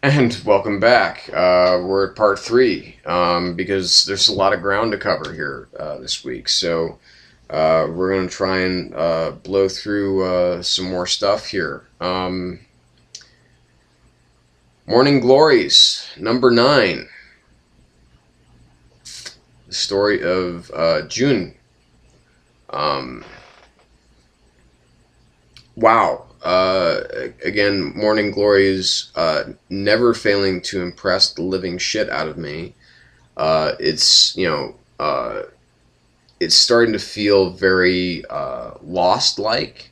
And welcome back. We're at part three because there's a lot of ground to cover here this week. So we're going to try and blow through some more stuff here. Morning Glories, number 9. The story of June. Wow. Again, Morning Glories never failing to impress the living shit out of me. It's it's starting to feel very Lost-like,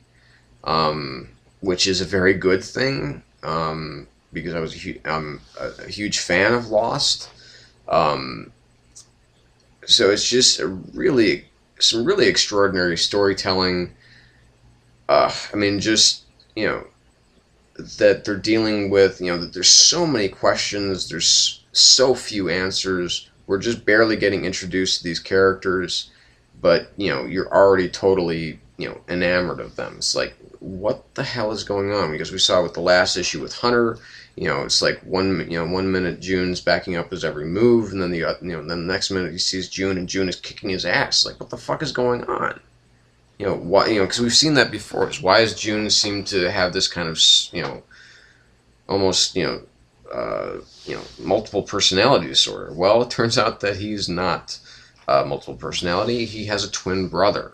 which is a very good thing, because I'm a huge fan of Lost. So it's just some really extraordinary storytelling. Just that they're dealing with, that there's so many questions, there's so few answers. We're just barely getting introduced to these characters, but you're already totally enamored of them. It's like, what the hell is going on? Because we saw with the last issue with Hunter, it's like one minute June's backing up his every move, and then then the next minute he sees June and June is kicking his ass. Like, what the fuck is going on? Why? Because we've seen that before. Why does June seem to have this kind of almost multiple personality disorder? Well, it turns out that he's not multiple personality. He has a twin brother,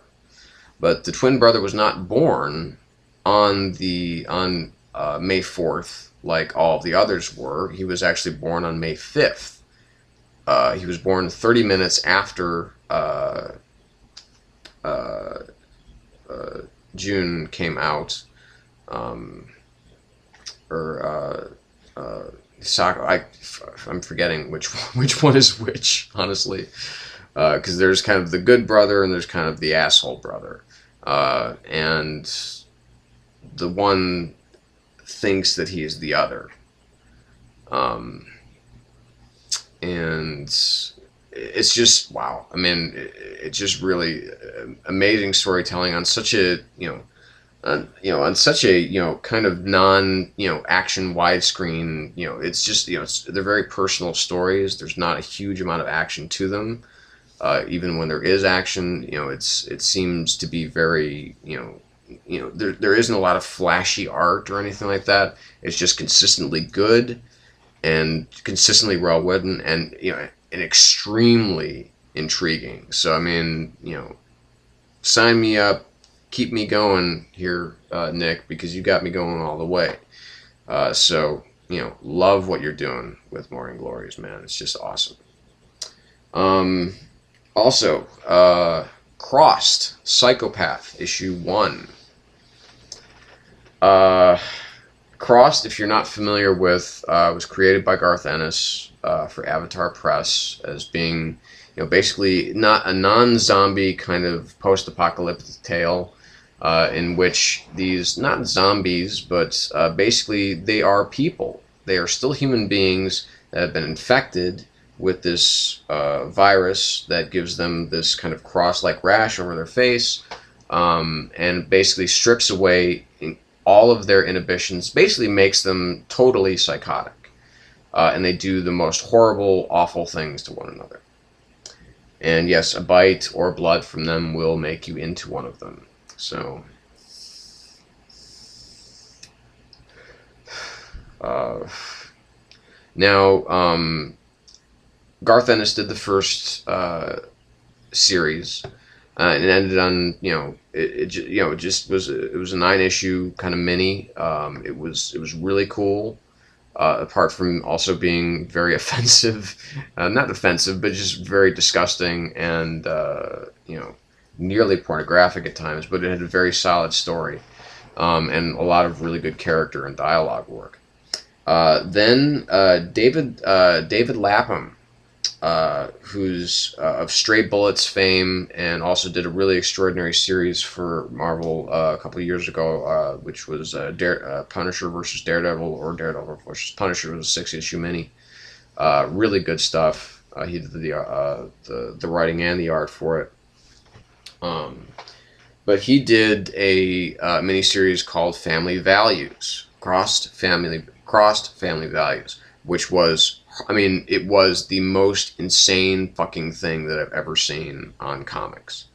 but the twin brother was not born on May 4th like all of the others were. He was actually born on May 5th. He was born 30 minutes after June came out, I'm forgetting which one is which, honestly, because there's kind of the good brother and there's kind of the asshole brother, and the one thinks that he is the other, and it's just wow. It's just really amazing storytelling on such a on such a kind of non action widescreen. It's just they're very personal stories. There's not a huge amount of action to them. Even when there is action, it seems to be very there isn't a lot of flashy art or anything like that. It's just consistently good and consistently well written, and and extremely intriguing. So sign me up, keep me going here, Nick, because you got me going all the way. So love what you're doing with Morning Glories, man. It's just awesome. Also, Crossed Psychopath issue 1. Crossed, if you're not familiar with, was created by Garth Ennis for Avatar Press as being, basically not a non-zombie kind of post-apocalyptic tale, in which these, not zombies, but basically they are people. They are still human beings that have been infected with this virus that gives them this kind of cross-like rash over their face, and basically strips away all of their inhibitions, basically makes them totally psychotic. And they do the most horrible, awful things to one another. And yes, a bite or blood from them will make you into one of them. So, now, Garth Ennis did the first series, and it ended on it was a 9-issue kind of mini. It was really cool. Apart from also being very offensive, not offensive, but just very disgusting and nearly pornographic at times. But it had a very solid story, and a lot of really good character and dialogue work. Then David Lapham, who's of Stray Bullets fame, and also did a really extraordinary series for Marvel a couple of years ago, which was Punisher versus Daredevil, or Daredevil versus Punisher. It was a 6-issue mini. Really good stuff. He did the writing and the art for it. But he did a miniseries called Family Values, Crossed Family Values. which was, I mean, it was the most insane fucking thing that I've ever seen on comics.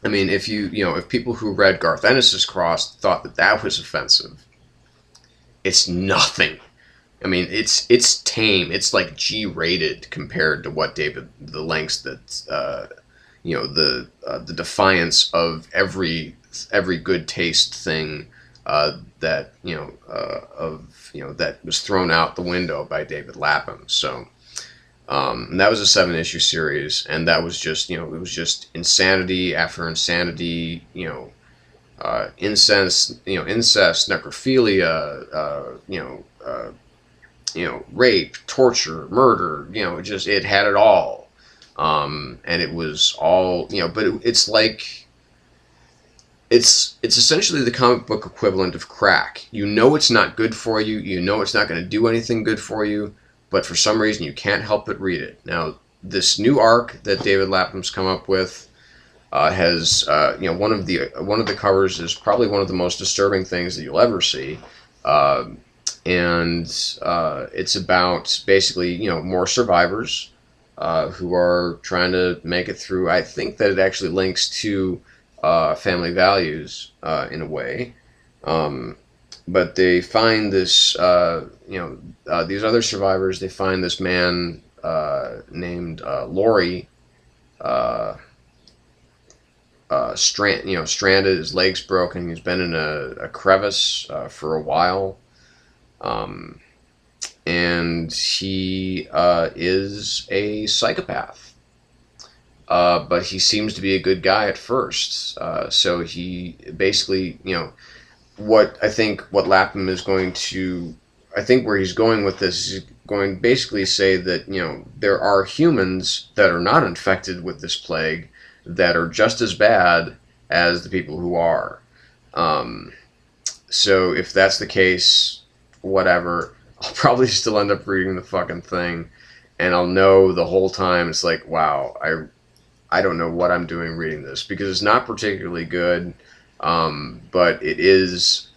I mean, if if people who read Garth Ennis's Cross thought that that was offensive, it's nothing. I mean, it's tame. It's like G-rated compared to what the lengths that the defiance of every good taste thing that that was thrown out the window by David Lapham. So and that was a 7-issue series, and that was just it was just insanity after insanity. Incest, necrophilia, rape, torture, murder. It had it all, and it was all But it's like it's essentially the comic book equivalent of crack. It's not good for you. It's not going to do anything good for you, but for some reason you can't help but read it. Now, this new arc that David Lapham's come up with has one of the covers is probably one of the most disturbing things that you'll ever see, and it's about basically more survivors who are trying to make it through. I think that it actually links to family values in a way, but they find this these other survivors. They find this man named Laurie. Stranded, his leg's broken. He's been in a crevice for a while, and he is a psychopath. But he seems to be a good guy at first. So he basically, what Lapham is going to, I think where he's going with this is going to basically say that there are humans that are not infected with this plague that are just as bad as the people who are. So if that's the case, whatever, I'll probably still end up reading the fucking thing, and I'll know the whole time it's like, wow, I don't know what I'm doing reading this, because it's not particularly good, but it is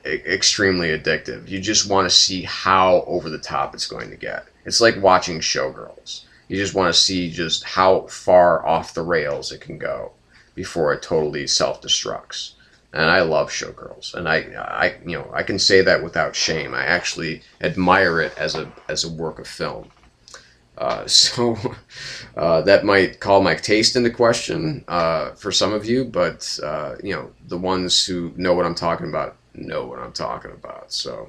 extremely addictive. You just want to see how over the top it's going to get. It's like watching Showgirls. You just want to see just how far off the rails it can go before it totally self-destructs. And I love Showgirls, and I can say that without shame. I actually admire it as a work of film. So that might call my taste into question for some of you, but the ones who know what I'm talking about know what I'm talking about. So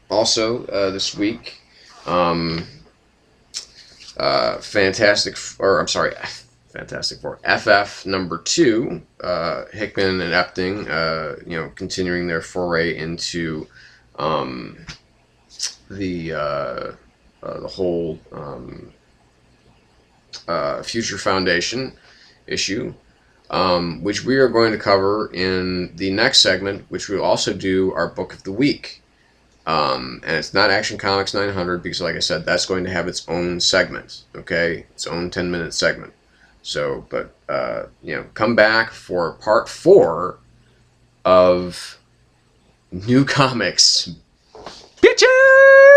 also this week, Fantastic Four, FF number 2, Hickman and Epting, continuing their foray into the whole Future Foundation issue, which we are going to cover in the next segment, which we'll also do our book of the week. And it's not Action Comics 900, because like I said, that's going to have its own segment, okay? Its own 10-minute segment. So, but, come back for part 4 of New Comics. Bitches!